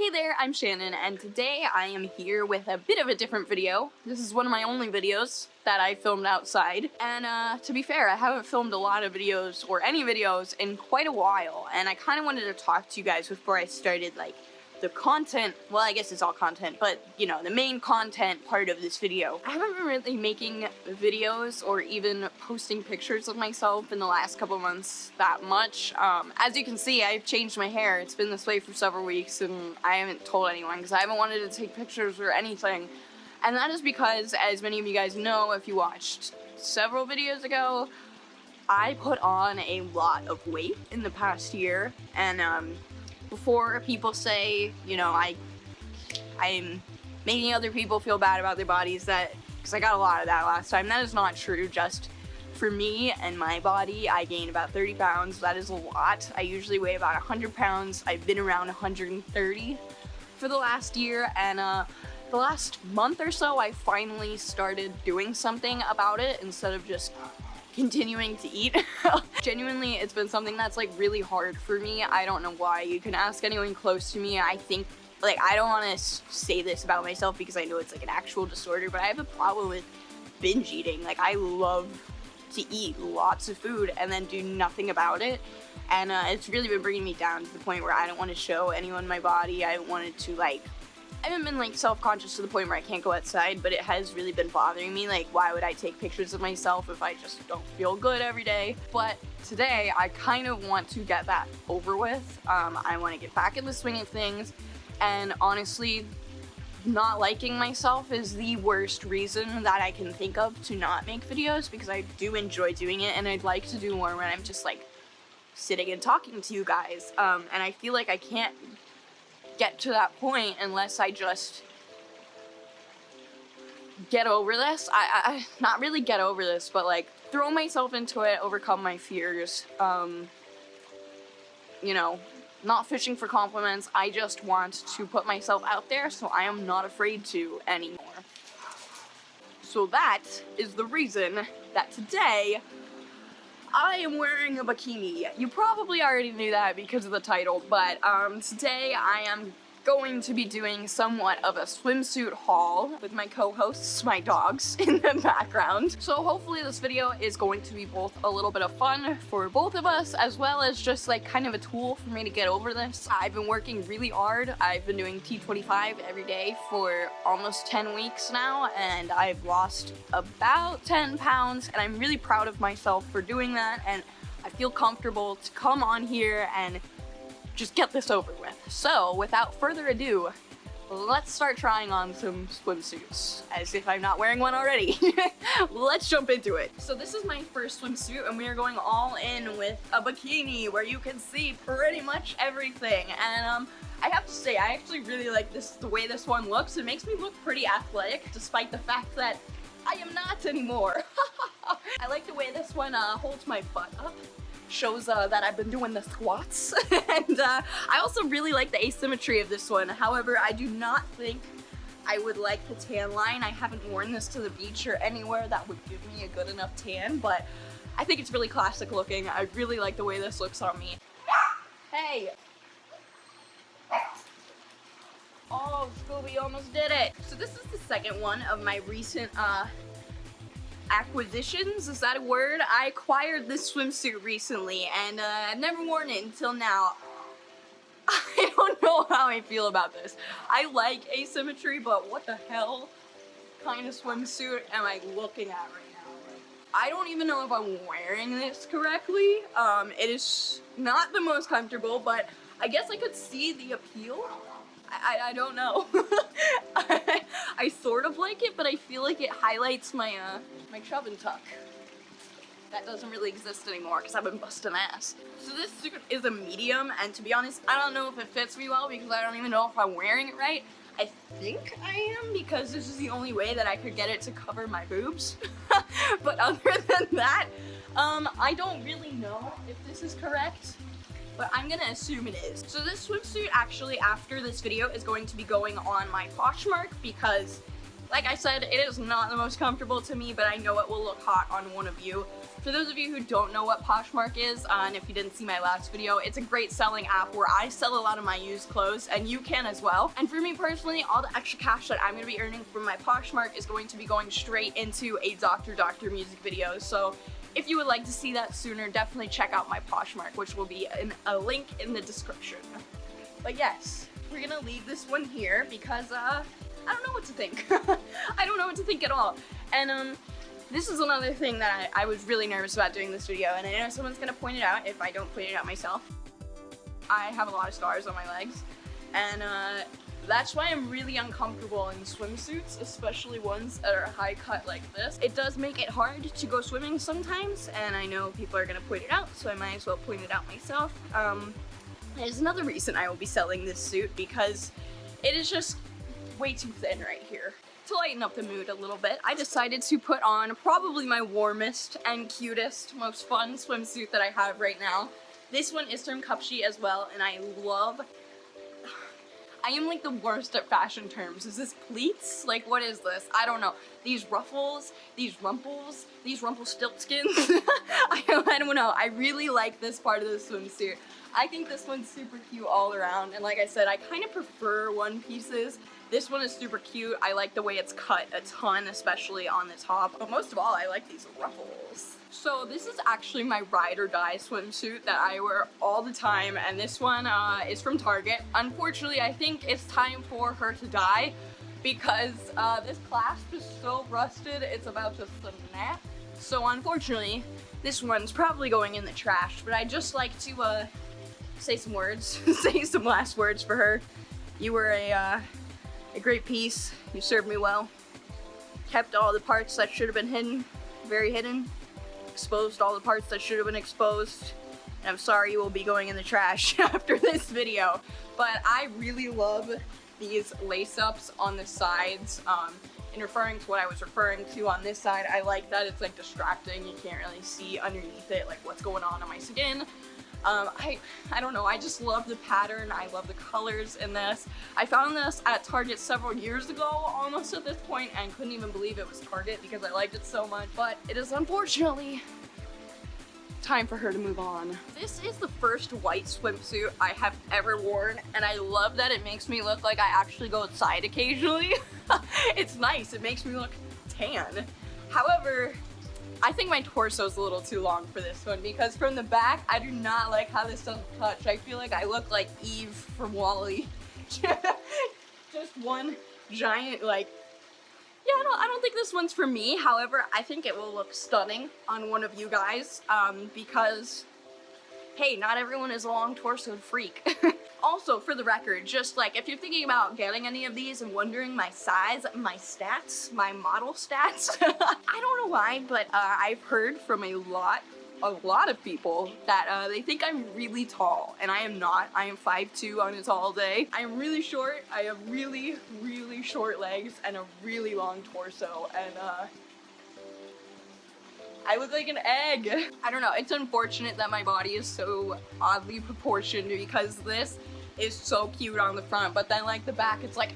Hey there, I'm Shannon, and today I am here with a bit of a different video. This is one of my only videos that I filmed outside, and to be fair, I haven't filmed a lot of videos, or any videos, in quite a while, and I kind of wanted to talk to you guys before I started, like, the content, well, I guess it's all content, but, you know, the main content part of this video. I haven't been really making videos or even posting pictures of myself in the last couple months that much. As you can see, I've changed my hair. It's been this way for several weeks, and I haven't told anyone because I haven't wanted to take pictures or anything. And that is because, as many of you guys know, if you watched several videos ago, I put on a lot of weight in the past year, and, before people say, you know, I'm making other people feel bad about their bodies, because I got a lot of that last time. That is not true. Just for me and my body, I gained about 30 pounds. That is a lot. I usually weigh about 100 pounds. I've been around 130 for the last year, and the last month or so, I finally started doing something about it instead of just continuing to eat. Genuinely, it's been something that's like really hard for me. I don't know why. You can ask anyone close to me. I think, like, I don't want to say this about myself because I know it's like an actual disorder, but I have a problem with binge eating. Like, I love to eat lots of food and then do nothing about it, and it's really been bringing me down to the point where I don't want to show anyone my body. I wanted to, like, I haven't been, like, self-conscious to the point where I can't go outside, but it has really been bothering me. Like, why would I take pictures of myself if I just don't feel good every day? But today, I kind of want to get that over with. I want to get back in the swing of things, and honestly, not liking myself is the worst reason that I can think of to not make videos, because I do enjoy doing it, and I'd like to do more when I'm just, like, sitting and talking to you guys. And I feel like I can't get to that point unless I just get over this. I not really get over this, but like throw myself into it, overcome my fears. You know, not fishing for compliments. I just want to put myself out there, so I am not afraid to anymore. So that is the reason that today I am wearing a bikini. You probably already knew that because of the title, but today I am going to be doing somewhat of a swimsuit haul with my co-hosts, my dogs, in the background. So hopefully this video is going to be both a little bit of fun for both of us, as well as just like kind of a tool for me to get over this. I've been working really hard. I've been doing T25 every day for almost 10 weeks now, and I've lost about 10 pounds, and I'm really proud of myself for doing that, and I feel comfortable to come on here and just get this over with. So, without further ado, let's start trying on some swimsuits, as if I'm not wearing one already. Let's jump into it. So this is my first swimsuit, and we are going all in with a bikini where you can see pretty much everything. And I have to say, I actually really like the way this one looks. It makes me look pretty athletic, despite the fact that I am not anymore. I like the way this one holds my butt up. Shows that I've been doing the squats. And I also really like the asymmetry of this one. However, I do not think I would like the tan line. I haven't worn this to the beach or anywhere that would give me a good enough tan, but I think it's really classic looking. I really like the way this looks on me. Hey! Oh, Scooby almost did it! So this is the second one of my recent acquisitions, is that a word? I acquired this swimsuit recently, and I've never worn it until now. I don't know how I feel about this. I like asymmetry, but what the hell kind of swimsuit am I looking at right now? I don't even know if I'm wearing this correctly. It is not the most comfortable, but I guess I could see the appeal. I don't know. I sort of like it, but I feel like it highlights my my chub and tuck. That doesn't really exist anymore because I've been busting ass. So this suit is a medium, and to be honest, I don't know if it fits me well because I don't even know if I'm wearing it right. I think I am, because this is the only way that I could get it to cover my boobs. But other than that, I don't really know if this is correct, but I'm gonna assume it is. So this swimsuit actually, after this video, is going to be going on my Poshmark, because Like I said, it is not the most comfortable to me, but I know it will look hot on one of you. For those of you who don't know what Poshmark is, and if you didn't see my last video, it's a great selling app where I sell a lot of my used clothes, and you can as well. And for me personally, all the extra cash that I'm going to be earning from my Poshmark is going to be going straight into a Dr. music video. So if you would like to see that sooner, definitely check out my Poshmark, which will be in a link in the description. But yes, we're gonna leave this one here because I don't know what to think. I don't know what to think at all. And this is another thing that I was really nervous about doing this video, and I know someone's gonna point it out if I don't point it out myself. I have a lot of scars on my legs, and that's why I'm really uncomfortable in swimsuits, especially ones that are high cut like this. It does make it hard to go swimming sometimes, and I know people are gonna point it out, so I might as well point it out myself. There's another reason I will be selling this suit, because it is just way too thin right here. To lighten up the mood a little bit, I decided to put on probably my warmest and cutest, most fun swimsuit that I have right now. This one is from Cupshe as well, and I am like the worst at fashion terms. Is this pleats? Like, what is this? I don't know. These ruffles, these rumples, these rumpelstiltskins. I don't know. I really like this part of the swimsuit. I think this one's super cute all around, and like I said, I kind of prefer one pieces. This one is super cute. I like the way it's cut a ton, especially on the top. But most of all, I like these ruffles. So this is actually my ride or die swimsuit that I wear all the time, and this one is from Target. Unfortunately, I think it's time for her to die because this clasp is so rusted, it's about to snap. So unfortunately, this one's probably going in the trash, but I'd just like to say some words, say some last words for her. You were a great piece. You served me well. Kept all the parts that should have been hidden, very hidden. Exposed all the parts that should have been exposed. And I'm sorry you will be going in the trash after this video. But I really love these lace-ups on the sides. In referring to what I was referring to on this side, I like that it's like distracting. You can't really see underneath it like what's going on my skin. I don't know, I just love the pattern, I love the colors in this. I found this at Target several years ago, almost at this point, and couldn't even believe it was Target because I liked it so much. But it is unfortunately time for her to move on. This is the first white swimsuit I have ever worn, and I love that it makes me look like I actually go outside occasionally. It's nice, it makes me look tan. However, I think my torso is a little too long for this one because from the back, I do not like how this doesn't touch. I feel like I look like Eve from WALL-E. Just one giant, like, yeah, I don't think this one's for me. However, I think it will look stunning on one of you guys because, hey, not everyone is a long torsoed freak. Also, for the record, just like if you're thinking about getting any of these and wondering my size, my stats, my model stats, I don't know why, but I've heard from a lot of people that they think I'm really tall, and I am not. I am 5'2" on a tall day. I am really short. I have really, really short legs and a really long torso, and I look like an egg. I don't know, it's unfortunate that my body is so oddly proportioned because this is so cute on the front, but then like the back it's like,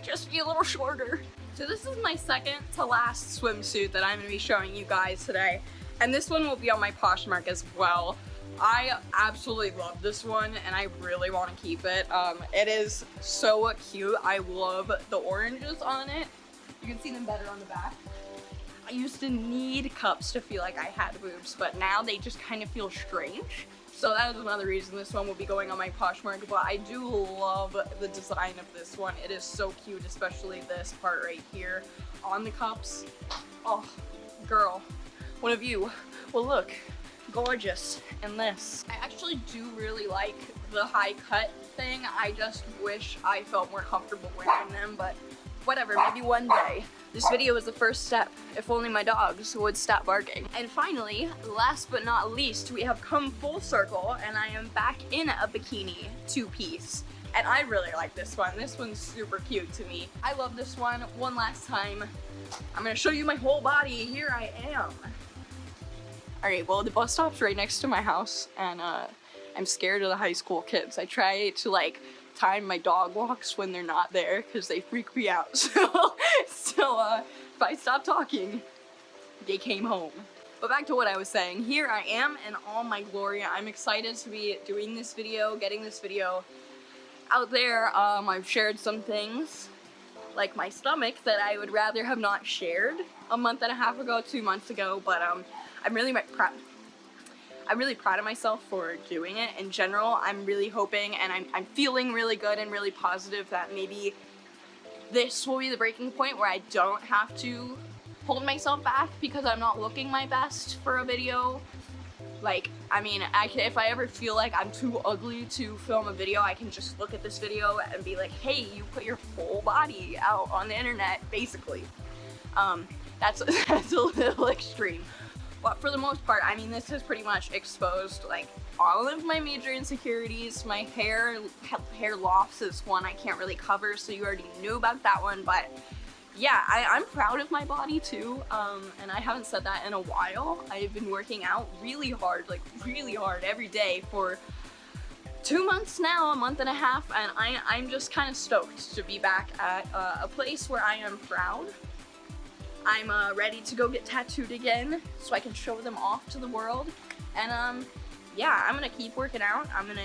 just be a little shorter. So this is my second to last swimsuit that I'm gonna be showing you guys today. And this one will be on my Poshmark as well. I absolutely love this one and I really want to keep it. It is so cute. I love the oranges on it. You can see them better on the back. I used to need cups to feel like I had boobs, but now they just kind of feel strange. So that was another reason this one will be going on my Poshmark, but I do love the design of this one. It is so cute, especially this part right here on the cups. Oh, girl, one of you will look gorgeous in this. I actually do really like the high cut thing. I just wish I felt more comfortable wearing them, but whatever, maybe one day. This video is the first step. If only my dogs would stop barking. And finally, last but not least, we have come full circle and I am back in a bikini two-piece. And I really like this one. This one's super cute to me. I love this one. One last time. I'm gonna show you my whole body. Here I am. Alright, well the bus stop's right next to my house and I'm scared of the high school kids. I try to like time my dog walks when they're not there because they freak me out. So if I stop talking, they came home. But back to what I was saying, here I am in all my glory. I'm excited to be doing this video, getting this video out there. I've shared some things, like my stomach, that I would rather have not shared a month and a half ago, 2 months ago, but I'm really proud of myself for doing it in general. I'm really hoping, and I'm feeling really good and really positive that maybe this will be the breaking point where I don't have to hold myself back because I'm not looking my best for a video. Like, I mean, if I ever feel like I'm too ugly to film a video, I can just look at this video and be like, hey, you put your whole body out on the internet, basically. That's a little extreme. But for the most part, I mean, this has pretty much exposed, like, all of my major insecurities. My hair loss is one I can't really cover, so you already knew about that one, but yeah, I'm proud of my body too, and I haven't said that in a while. I've been working out really hard, like really hard every day for 2 months now, a month and a half, and I'm just kind of stoked to be back at a place where I am proud. I'm ready to go get tattooed again so I can show them off to the world, and yeah, I'm gonna keep working out. I'm gonna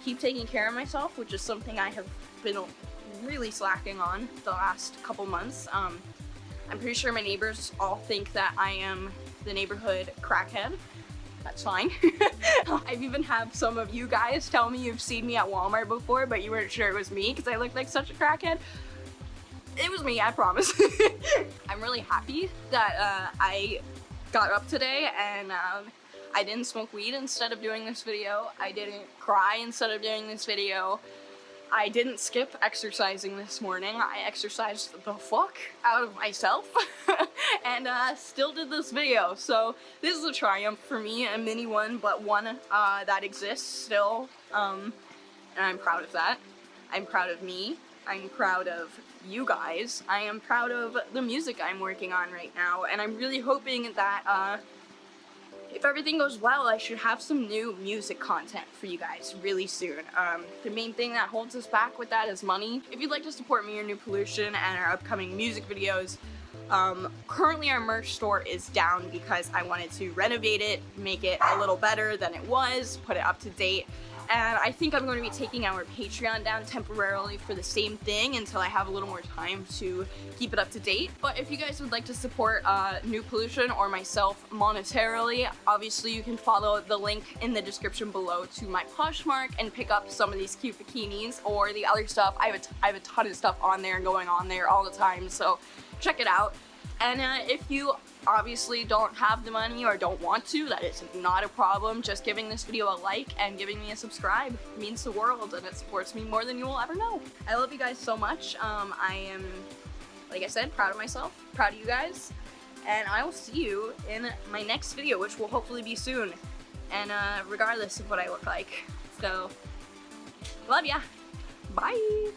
keep taking care of myself, which is something I have been really slacking on the last couple months. I'm pretty sure my neighbors all think that I am the neighborhood crackhead. That's fine. I've even had some of you guys tell me you've seen me at Walmart before, but you weren't sure it was me because I looked like such a crackhead. It was me, I promise. I'm really happy that I got up today and I didn't smoke weed instead of doing this video. I didn't cry instead of doing this video. I didn't skip exercising this morning. I exercised the fuck out of myself and still did this video. So this is a triumph for me, a mini one, but one that exists still. And I'm proud of that. I'm proud of me. I'm proud of you guys. I am proud of the music I'm working on right now, and I'm really hoping that if everything goes well, I should have some new music content for you guys really soon. The main thing that holds us back with that is money. If you'd like to support me or New Pollution and our upcoming music videos, currently our merch store is down because I wanted to renovate it, make it a little better than it was, put it up to date. And I think I'm going to be taking our Patreon down temporarily for the same thing until I have a little more time to keep it up to date. But if you guys would like to support New Pollution or myself monetarily, obviously you can follow the link in the description below to my Poshmark and pick up some of these cute bikinis or the other stuff. I have a ton of stuff on there and going on there all the time, so check it out. And if you obviously don't have the money or don't want to, that is not a problem. Just giving this video a like and giving me a subscribe means the world, and it supports me more than you will ever know. I love you guys so much. I am, like I said, proud of myself, proud of you guys, and I will see you in my next video, which will hopefully be soon, and regardless of what I look like. So, love ya. Bye.